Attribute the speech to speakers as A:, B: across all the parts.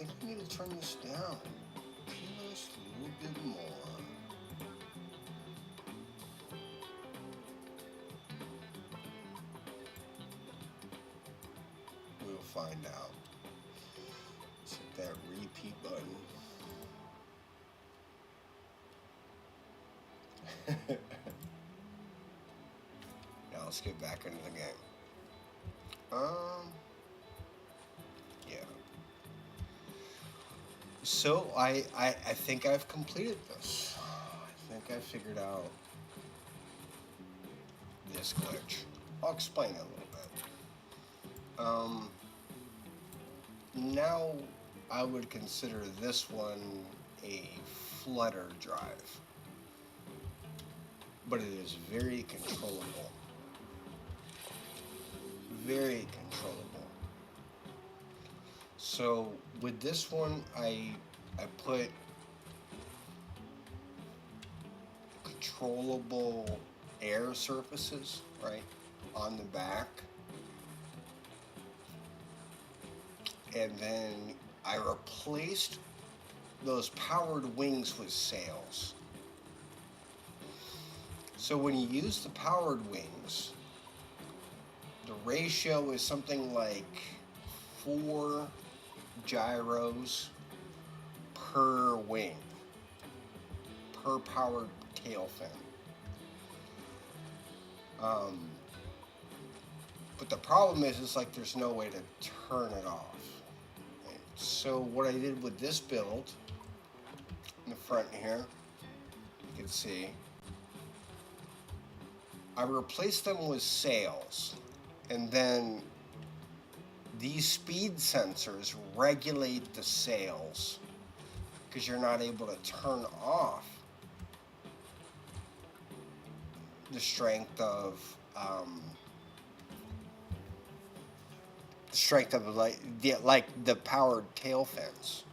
A: think I need to turn this down just a little bit more. We'll find out. Let's hit that repeat button. Now let's get back into the game. Yeah. So I think I've completed this. I think I figured out this glitch. I'll explain it a little bit. Now I would consider this one a Flutter drive, but it is very controllable. Very controllable. So with this one, I put controllable air surfaces, right, on the back. And then I replaced those powered wings with sails. So when you use the powered wings, the ratio is something like 4 gyros per wing, per powered tail fin. But the problem is like there's no way to turn it off. So what I did with this build, in the front here, you can see, I replaced them with sails, and then these speed sensors regulate the sails because you're not able to turn off the strength of like the powered tail fins.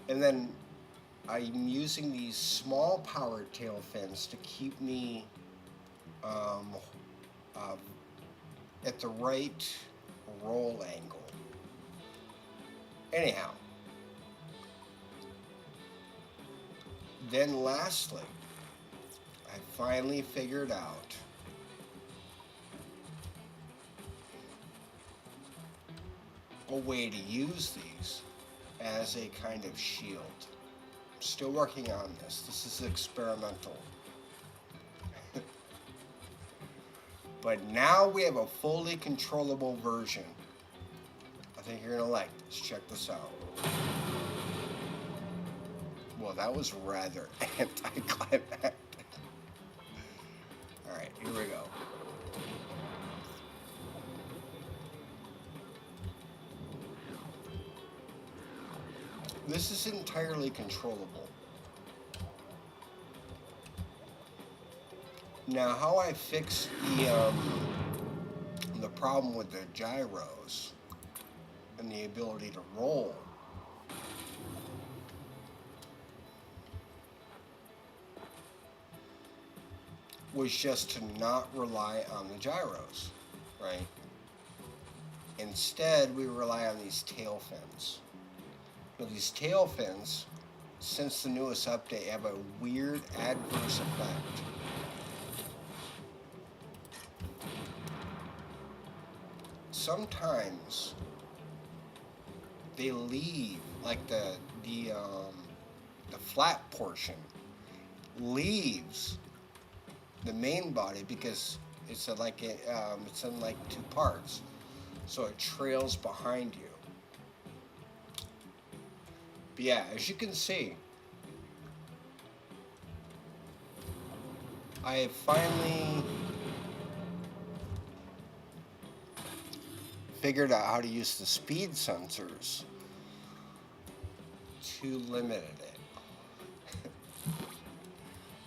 A: And then I'm using these small powered tail fins to keep me at the right roll angle. Anyhow, then lastly, I finally figured out a way to use these as a kind of shield. I'm still working on this. This is experimental. But now we have a fully controllable version. I think you're gonna like this. Check this out. Well, that was rather anticlimactic. Alright, here we go. This is entirely controllable. Now, how I fixed the problem with the gyros and the ability to roll was just to not rely on the gyros, right? Instead, we rely on these tail fins. Now, these tail fins, since the newest update, have a weird adverse effect. Sometimes they leave, like the flat portion leaves the main body because it's it's in like 2 parts, so it trails behind you. But yeah, as you can see, I have finally figured out how to use the speed sensors to limit it.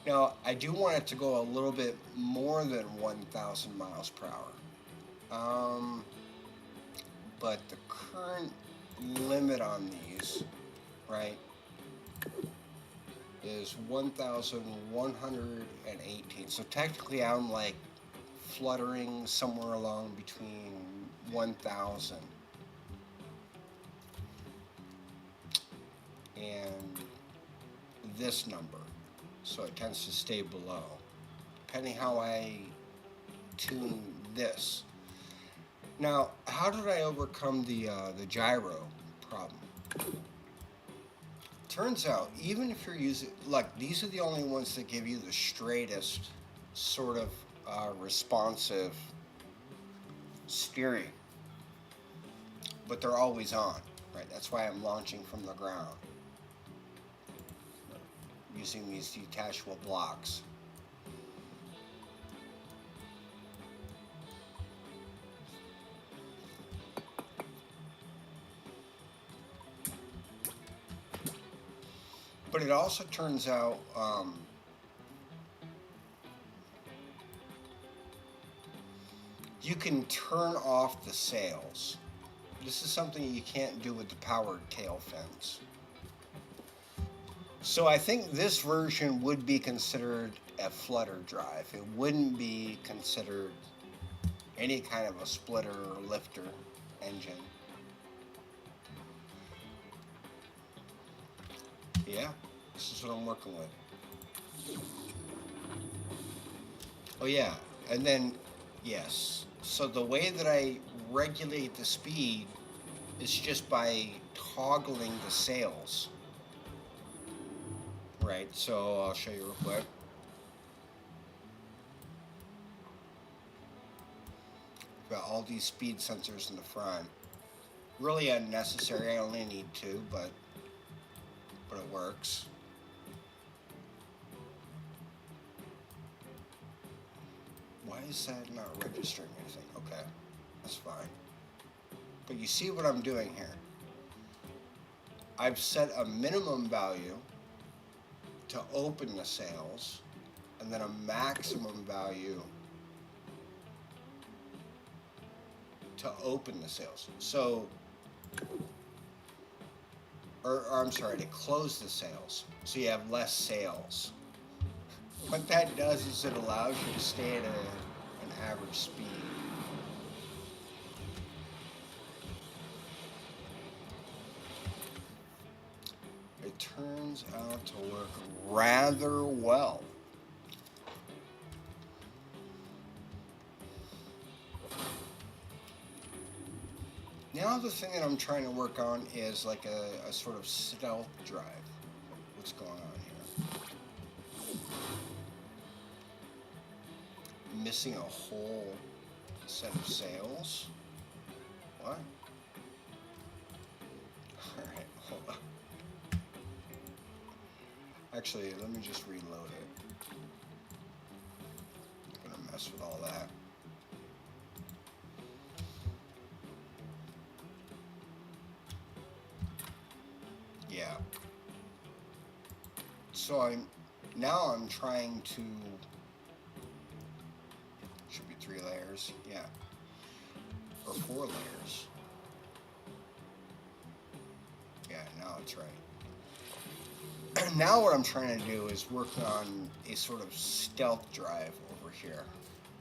A: Now, I do want it to go a little bit more than 1,000 miles per hour. But the current limit on these, right, is 1,118. So technically I'm like fluttering somewhere along between 1,000 and this number, so it tends to stay below. Depending how I tune this. Now, how did I overcome the gyro problem? Turns out, even if you're using, like, these are the only ones that give you the straightest sort of responsive steering, but they're always on, right? That's why I'm launching from the ground using these detachable blocks. But it also turns out you can turn off the sails. This is something you can't do with the powered tail fins. So I think this version would be considered a flutter drive. It wouldn't be considered any kind of a splitter or lifter engine. Yeah, this is what I'm working with. Oh yeah, and then, yes. So the way that I regulate the speed is just by toggling the sails. Right, so I'll show you real quick. Got all these speed sensors in the front. Really unnecessary, I only need two, but it works. Why is that not registering anything? Okay, that's fine. But you see what I'm doing here. I've set a minimum value to open the sails, and then a maximum value to open the sails. So, or I'm sorry, to close the sails. So you have less sails. What that does is it allows you to stay at an average speed. It turns out to work rather well. Now the thing that I'm trying to work on is like a sort of stealth drive. What's going on here? Missing a whole set of sails? What? Alright, hold on. Actually, let me just reload it. I'm gonna mess with all that. Yeah. So I'm trying to, should be 3 layers, yeah, or 4 layers. Yeah, now it's right. Now what I'm trying to do is work on a sort of stealth drive over here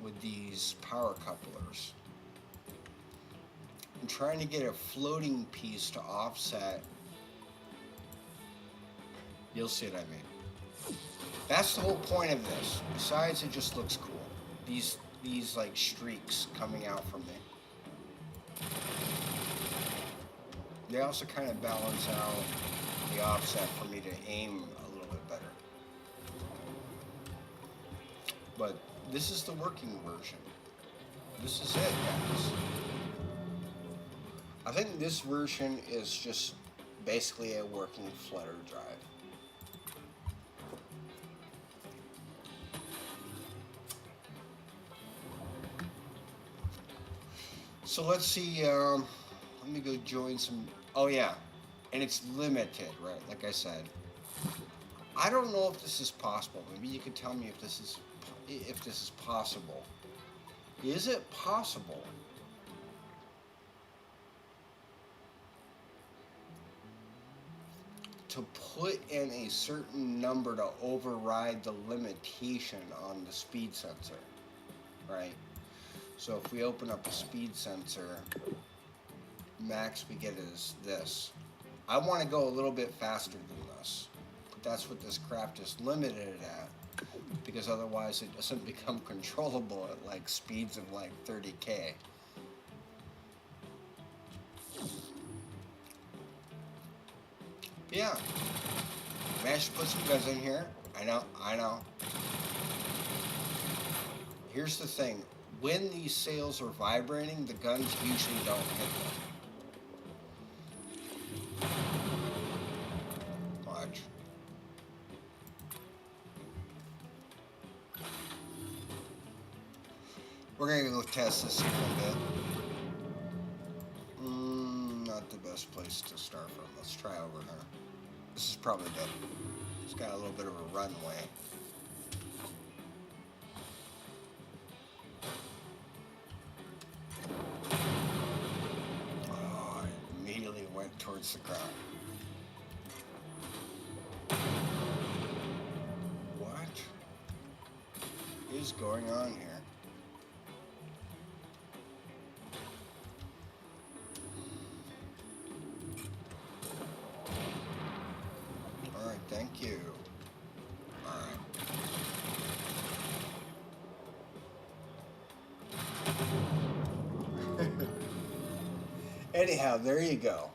A: with these power couplers. I'm trying to get a floating piece to offset. You'll see what I mean. That's the whole point of this. Besides, it just looks cool. These like streaks coming out from me. They also kind of balance out the offset for me to aim a little bit better. But this is the working version. This is it, guys. I think this version is just basically a working Flutter drive. So let's see, let me go join some, oh yeah, and it's limited, right, like I said. I don't know if this is possible. Maybe you could tell me if this is possible. Is it possible to put in a certain number to override the limitation on the speed sensor, right? So if we open up a speed sensor, max we get is this. I want to go a little bit faster than this, but that's what this craft is limited at, because otherwise it doesn't become controllable at like speeds of like 30K. Yeah, managed to put some guns in here. I know. Here's the thing. When these sails are vibrating, the guns usually don't hit them. Watch. We're gonna go test this here a bit. Not the best place to start from. Let's try over here. This is probably the... It's got a little bit of a runway. Oh, I immediately went towards the ground. What is going on here? Alright, thank you. Alright. Anyhow, there you go.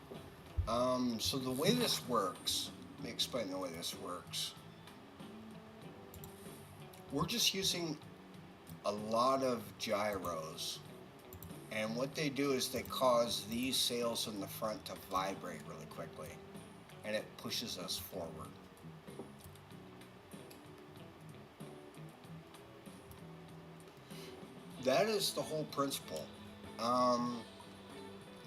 A: So the way this works, let me explain the way this works. We're just using a lot of gyros, and what they do is they cause these sails in the front to vibrate really quickly, and it pushes us forward. That is the whole principle.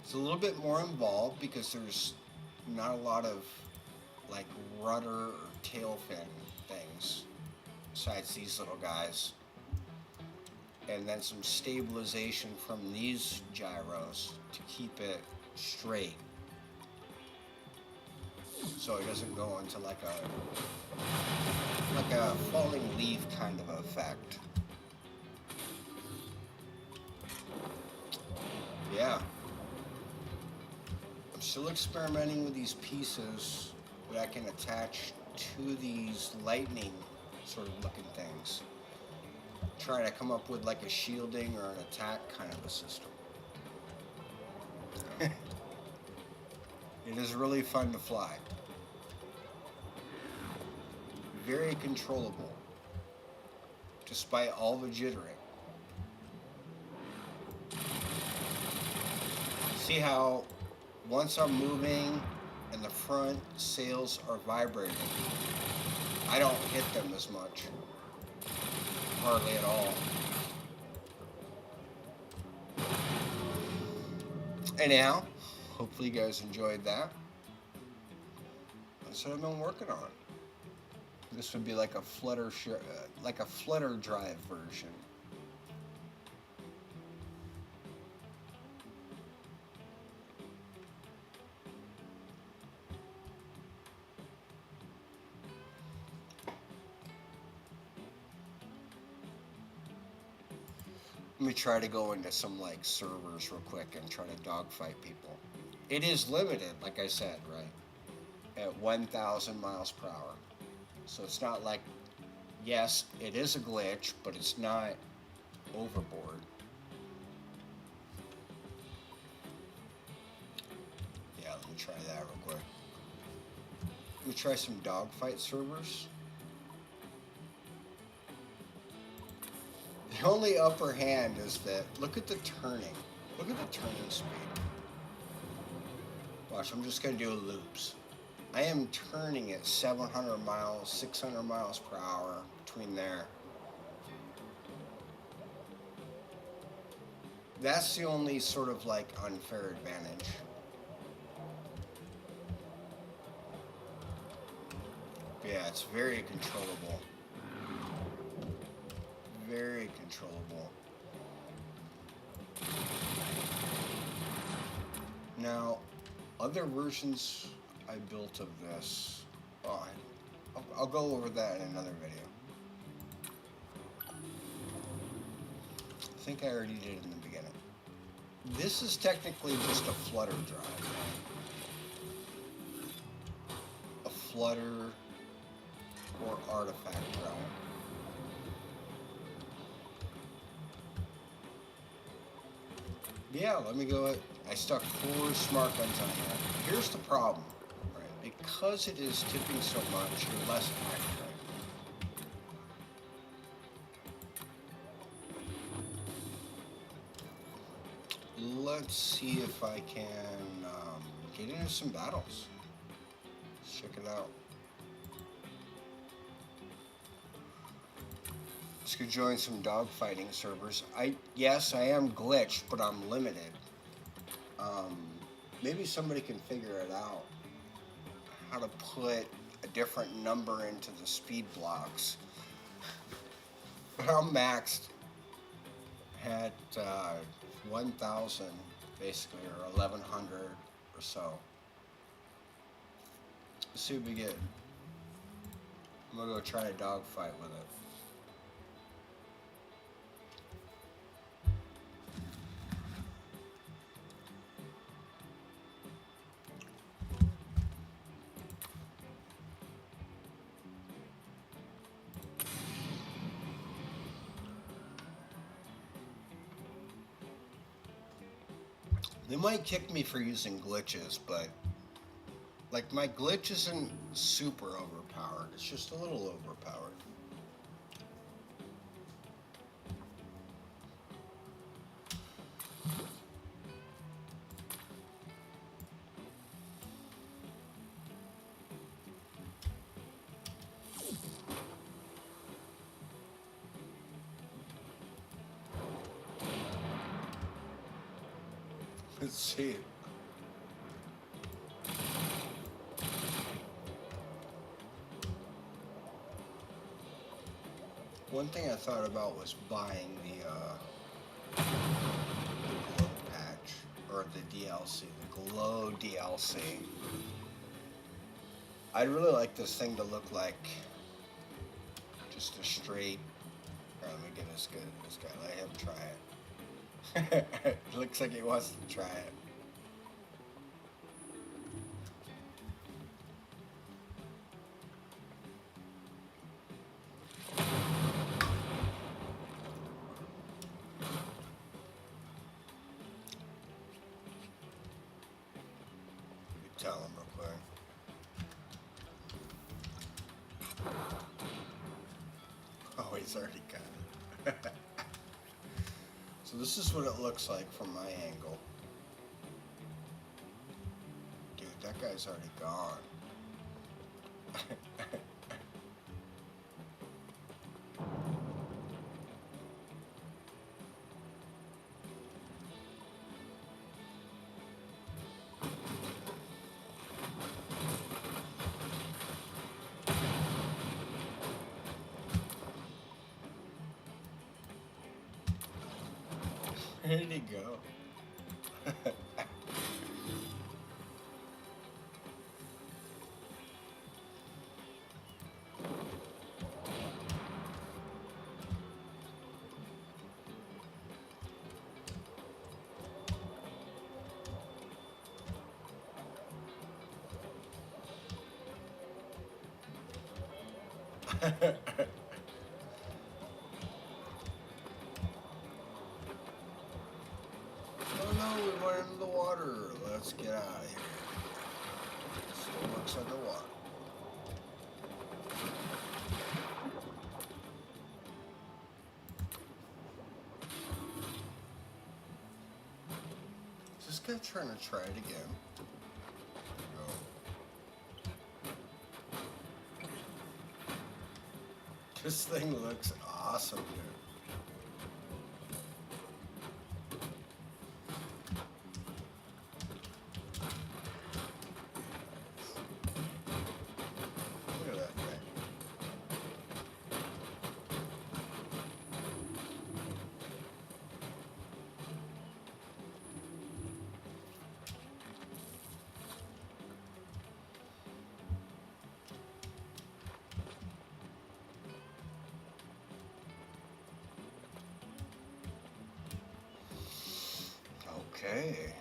A: It's a little bit more involved because there's not a lot of like rudder or tail fin things besides these little guys, and then some stabilization from these gyros to keep it straight so it doesn't go into like a falling leaf kind of effect. Yeah. I'm still experimenting with these pieces that I can attach to these lightning sort of looking things. Trying to come up with like a shielding or an attack kind of a system. It is really fun to fly. Very controllable, despite all the jittering. See how once I'm moving and the front sails are vibrating, I don't hit them as much. Hardly at all. Anyhow, hopefully you guys enjoyed that. That's what I've been working on. This would be like a Flutter Drive version. Let me try to go into some like servers real quick and try to dogfight people. It is limited, like I said, right? At 1,000 miles per hour. So it's not like, yes, it is a glitch, but it's not overboard. Yeah, let me try that real quick. Let me try some dogfight servers. The only upper hand is that, look at the turning. Look at the turning speed. Watch, I'm just going to do loops. I am turning at 700 miles, 600 miles per hour, between there. That's the only sort of like unfair advantage. Yeah, it's very controllable. Very controllable. Now, other versions I built of this, oh, I'll go over that in another video. I think I already did it in the beginning. This is technically just a Flutter drive. Flutter or Artifact Realm. Yeah, let me go ahead. I stuck 4 smart guns on here. Here's the problem, right? Because it is tipping so much, you're less accurate. Let's see if I can get into some battles. Let's check it out. Let's go join some dogfighting servers. Yes, I am glitched, but I'm limited. Maybe somebody can figure it out. How to put a different number into the speed blocks. But I'm maxed at 1,000 basically, or 1,100 or so. Let's see what we get. I'm gonna go try a dogfight with it. They might kick me for using glitches, but like my glitch isn't super overpowered. It's just a little overpowered. Let's see. One thing I thought about was buying the glow patch, or the DLC, the glow DLC. I'd really like this thing to look like just a straight. Let me get this guy. Let him try it. It looks like he wants to try it. Tell him real quick. Oh, he's already got it. So this is what it looks like from my angle. Dude, that guy's already gone. Where did he go? Oh no, we went into the water. Let's get out of here. Still looks underwater. Is this guy trying to try it again? No. This thing looks awesome, dude. Look at that thing. Okay.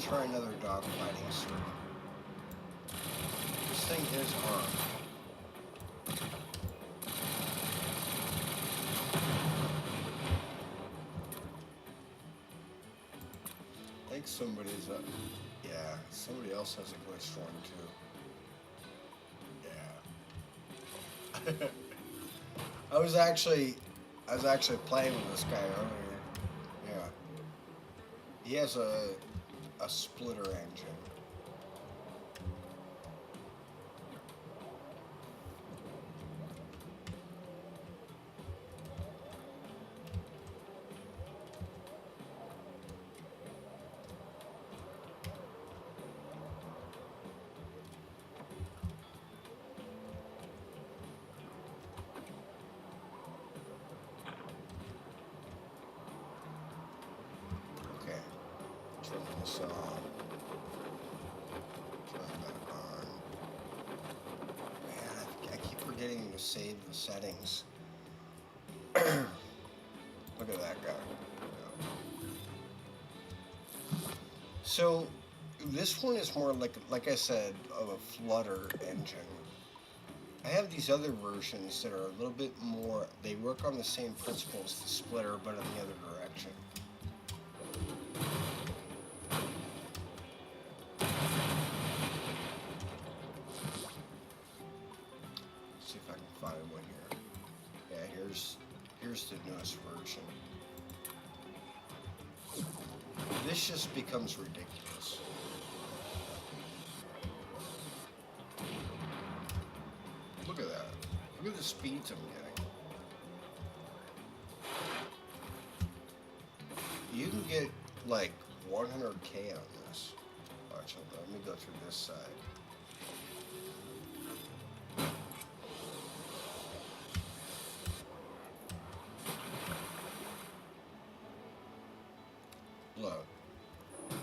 A: try another dogfighting server. This thing is armed. I think somebody's up. Yeah, somebody else has a glitched one too. Yeah. I was actually playing with this guy earlier. Yeah. He has a splitter engine. Okay. Turn this on. Turn that on. Man, I keep forgetting to save the settings. Look at that guy. So this one is more like I said, of a Flutter engine. I have these other versions that are a little bit more. They work on the same principle as the splitter, but in the other direction. See if I can find one here. Yeah, here's the newest version. This just becomes ridiculous. Look at that. Look at the speeds I'm getting. You can get like 100K on this. Watch, let me go through this side. Look,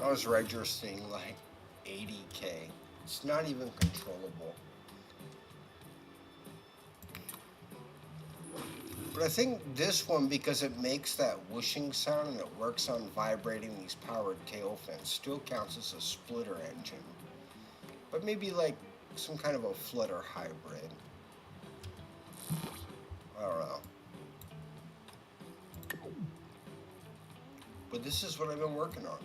A: I was registering like 80K. It's not even controllable. But I think this one, because it makes that whooshing sound and it works on vibrating these powered tail fins, still counts as a splitter engine. But maybe like some kind of a Flutter hybrid. I don't know. But this is what I've been working on.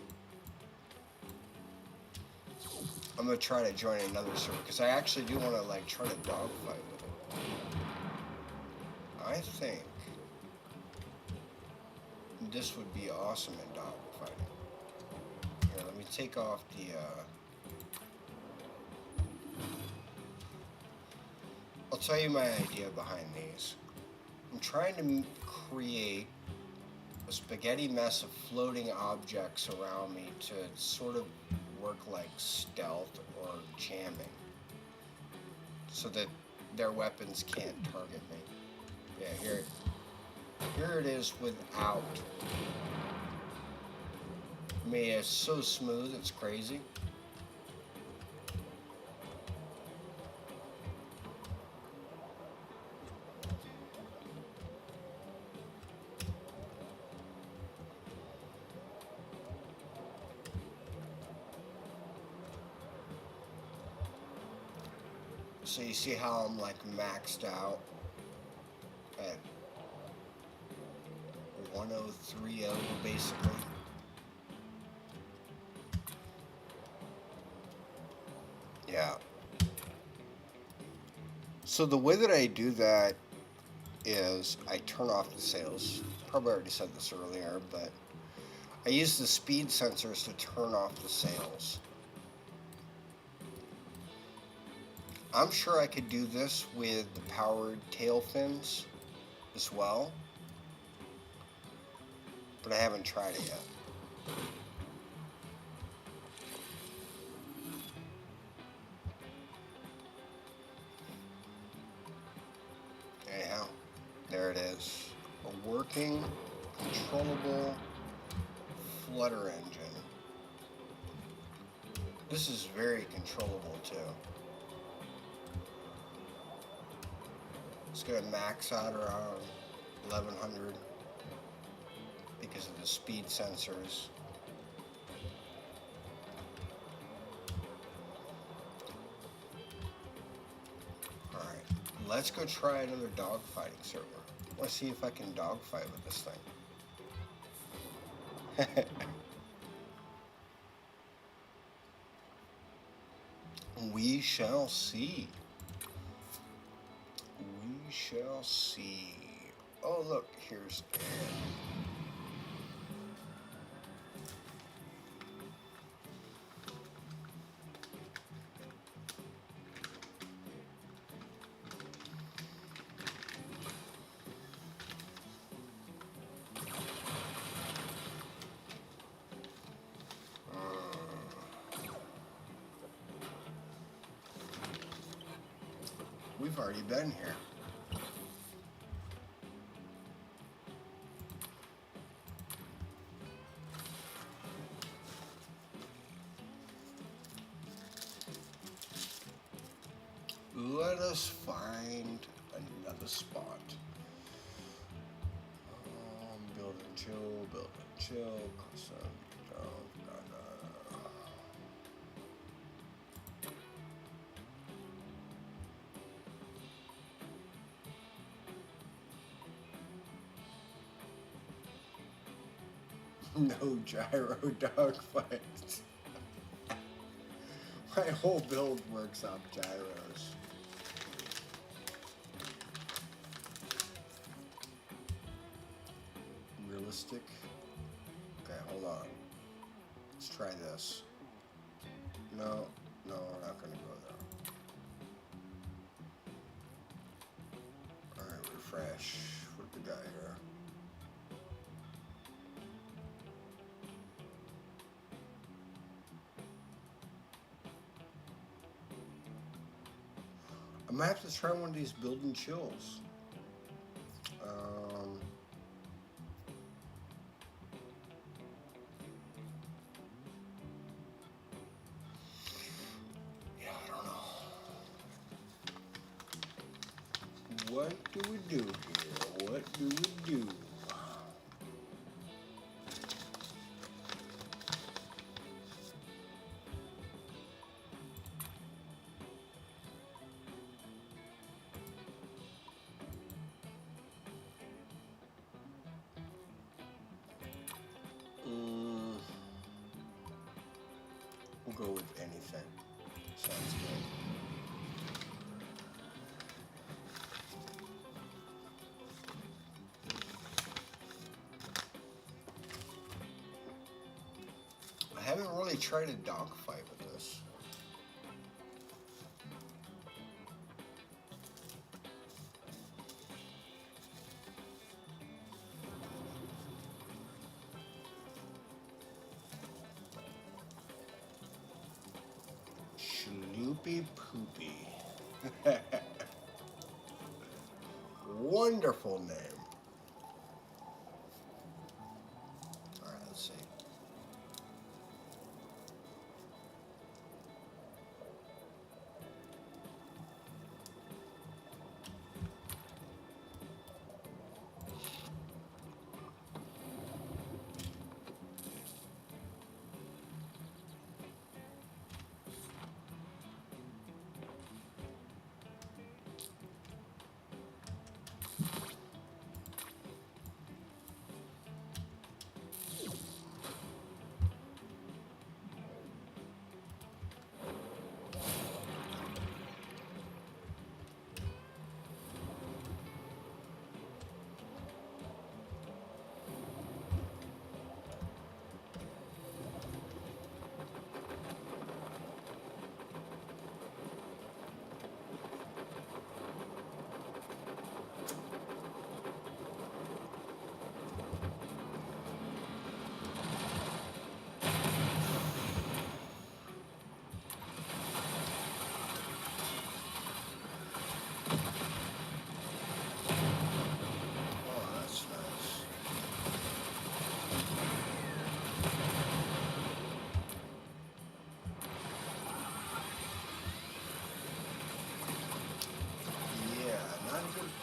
A: I'm gonna try to join another server because I actually do want to like try to dogfight with it. I think this would be awesome in dogfighting. Here, let me take off the. I'll tell you my idea behind these. I'm trying to create a spaghetti mess of floating objects around me to sort of work like stealth or jamming, so that their weapons can't target me. Yeah, here it is without. I mean, it's so smooth, it's crazy. So you see how I'm like maxed out at 1030 basically. Yeah. So the way that I do that is I turn off the sails. Probably already said this earlier, but I use the speed sensors to turn off the sails. I'm sure I could do this with the powered tail fins as well, but I haven't tried it yet. Anyhow, there it is. A working, controllable Flutter engine. This is very controllable too. It's going to max out around 1100 because of the speed sensors. Let's go try another dogfighting server. Let's see if I can dogfight with this thing. We shall see. We shall see. Oh, look, here's Aaron. We've already been here. Let us find another spot. Build and chill, custom, No gyro dogfight. My whole build works off gyros. Realistic. Okay, hold on. Let's try this. No, we're not gonna go there. Alright, refresh. What the guy here? I'm gonna have to try one of these build and chills. Yeah, I don't know. What do we do here? What do we do? We'll go with anything. Sounds good. I haven't really tried a dogfight with this. Schloopy Poopy. Wonderful name. Alright, let's see.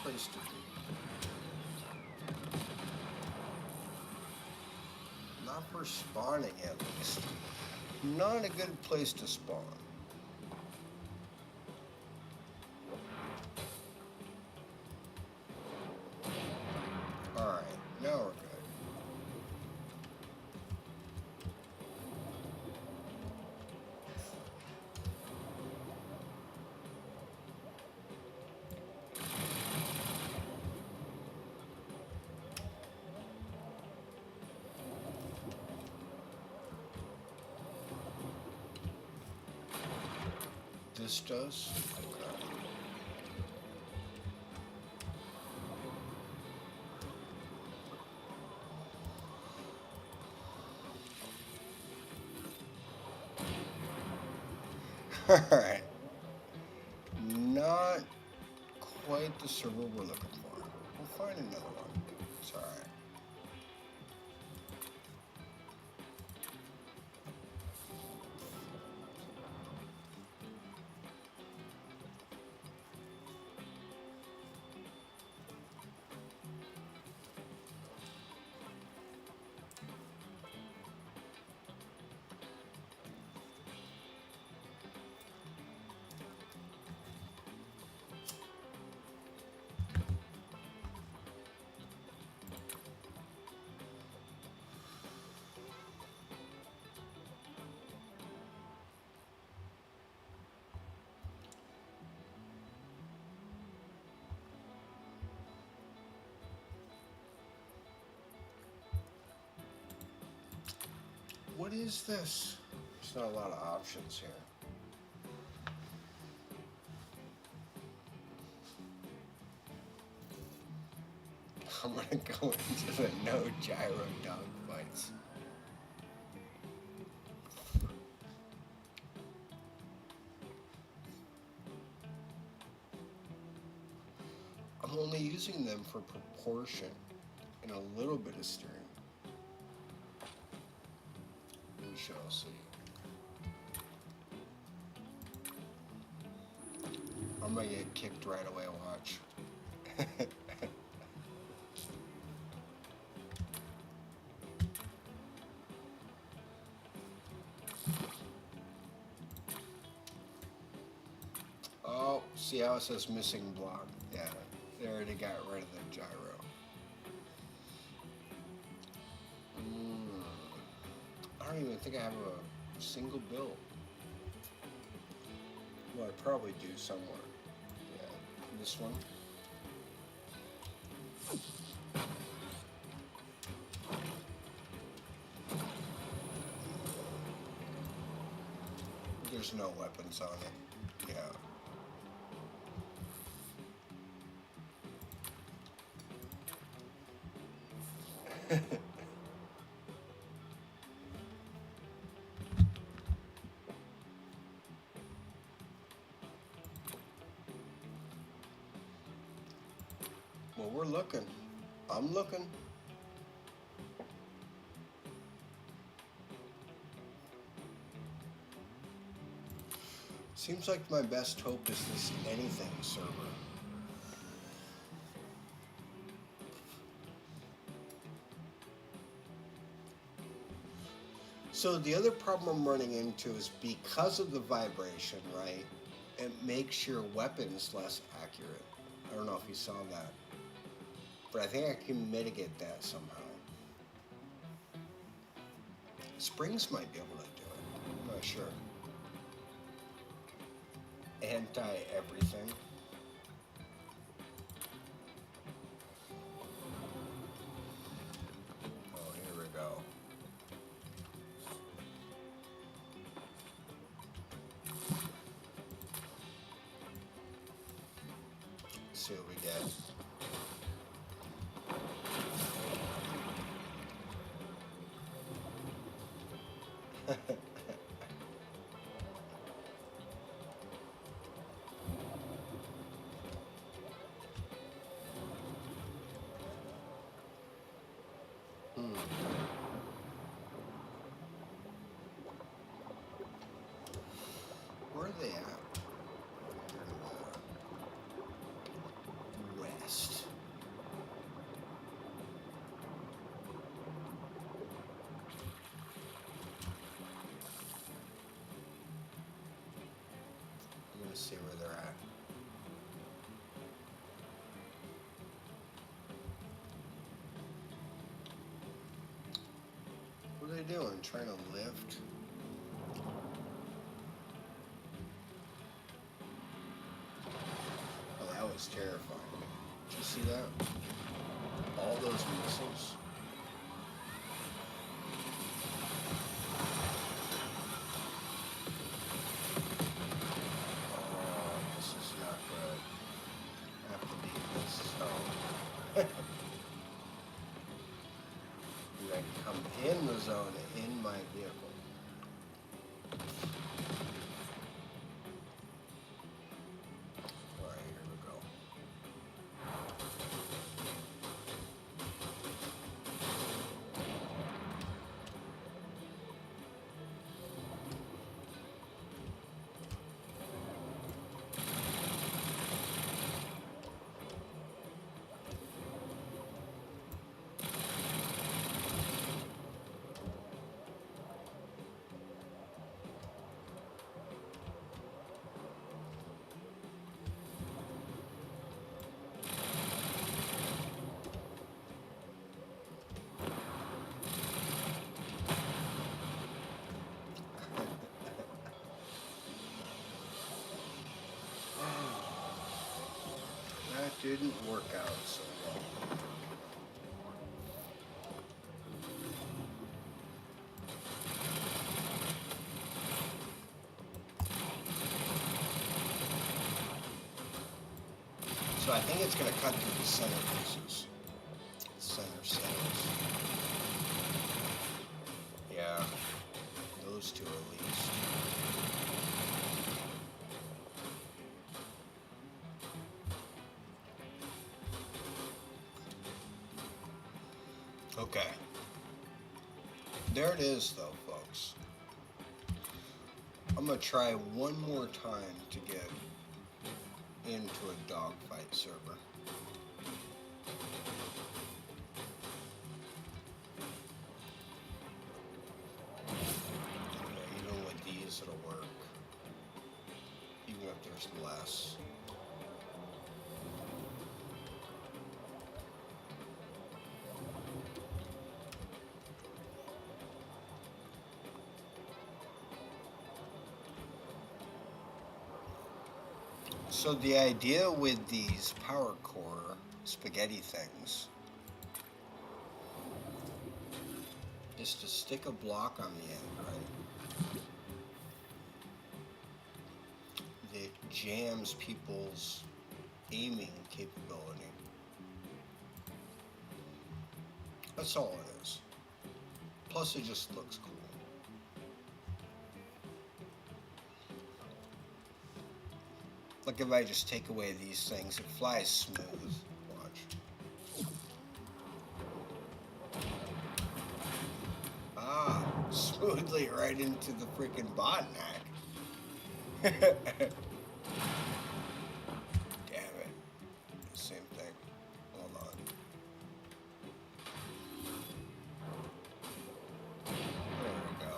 A: Place to be. Not for spawning, at least. Not a good place to spawn. this does. Okay. Alright. Not quite the server we're looking for. We'll find another one. It's alright. What is this? There's not a lot of options here. I'm gonna go into the no gyro dogfights. I'm only using them for proportion and a little bit of steering. We shall see. I'm gonna get kicked right away, watch. Oh, see how it says missing block? Yeah, they already got rid of the gyro. I don't even think I have a single build. Well, I probably do somewhere. Yeah, this one. There's no weapons on it. Yeah. Well, we're looking. I'm looking. Seems like my best hope is this anything server. So the other problem I'm running into is because of the vibration, right? It makes your weapons less accurate. I don't know if you saw that. But I think I can mitigate that somehow. Springs might be able to do it. I'm not sure. Anti-everything. Oh, here we go. Let's see what we get. Where are they at? West. I'm gonna see where they're at. What are they doing? Trying to lift? Oh, that was terrifying. Did you see that? All those missiles. zone in my vehicle. Alright, here we go. That didn't work out so well. So I think it's going to cut through the center pieces. Center centers. Yeah, those two at least. Okay. There it is though, folks. I'm going to try one more time to get into a dogfight server. Yeah, even with these it'll work. Even if there's less. So the idea with these power core spaghetti things is to stick a block on the end, right? That jams people's aiming capability. That's all it is. Plus it just looks cool. Like if I just take away these things, it flies smooth. Watch. Ah, smoothly right into the freaking bot neck. Damn it. Same thing. Hold on. There we go.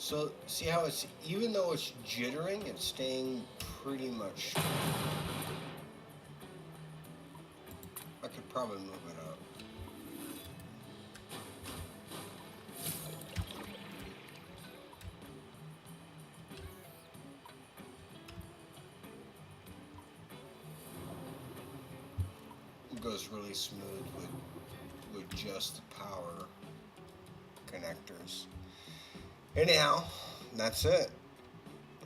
A: So, see how it's, even though it's jittering, it's staying pretty much straight. I could probably move it up. It goes really smooth with just the power connectors. Anyhow, that's it.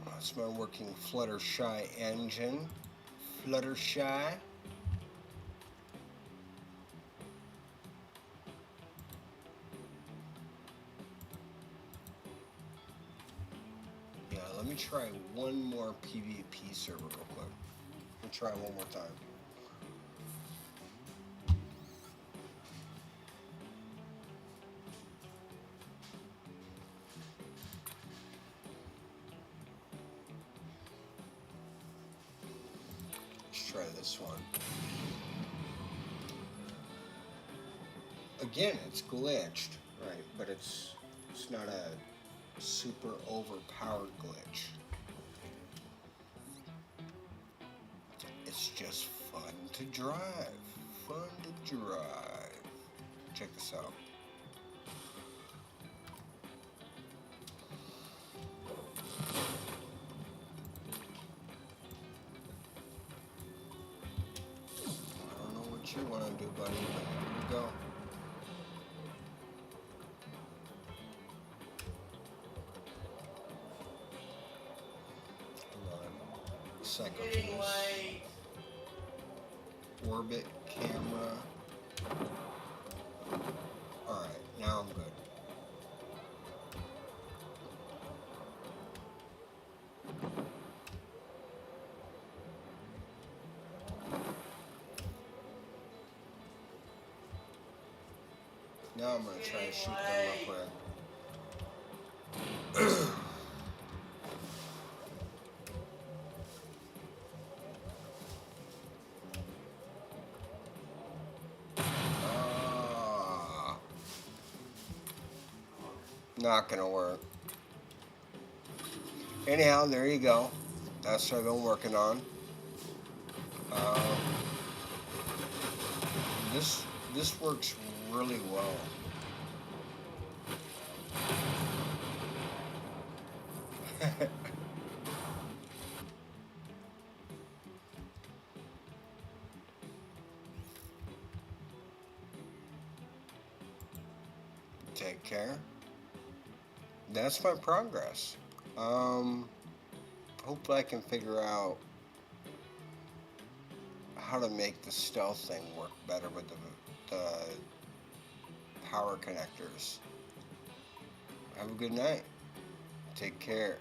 A: That's my working Fluttershy engine. Fluttershy. Yeah, let me try one more PvP server real quick. Let me try one more time. Try this one. Again, it's glitched, right? But it's not a super overpowered glitch. It's just fun to drive. Fun to drive. Check this out. You want to do, buddy, but here we go. Hold on. cyclopews. Orbit camera. Alright, now I'm good. Now I'm going to try to shoot them real quick. Not going to work. Anyhow, there you go. That's what I've been working on. This works really well. Take care. That's my progress. Hopefully I can figure out how to make the stealth thing work better with the power connectors. Have a good night. Take care.